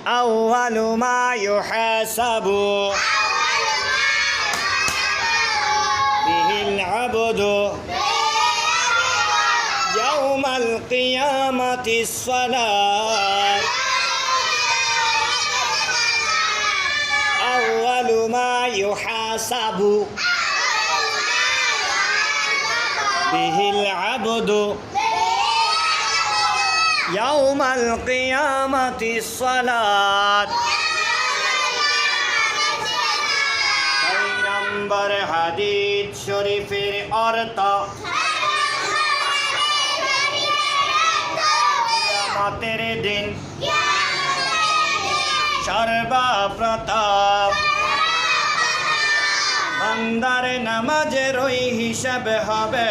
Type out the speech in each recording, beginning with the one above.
أول ما يحاسب به العبد يوم القيامة الصلاة أول ما يحاسب به العبد يوم القيامة الصلاة ছয় নম্বর হাদিস শরীফের অর্থ কিয়ামতের দিন সর্বপ্রথম বান্দার নামাজের ওই হিসাব হবে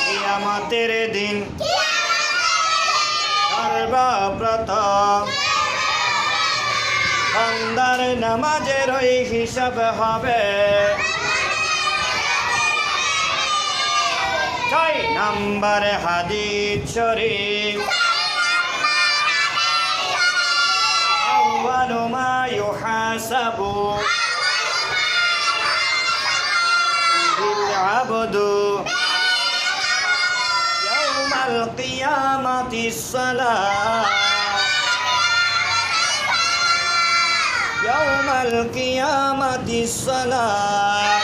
কিয়ামতের দিন সর্বপ্রথম বান্দার নামাজের ওই হিসাব হবে ছয় নম্বর হাদিস শরীফ أول ما يحاسب به العبد يوم القيامة الصلاة يوم القيامة الصلاة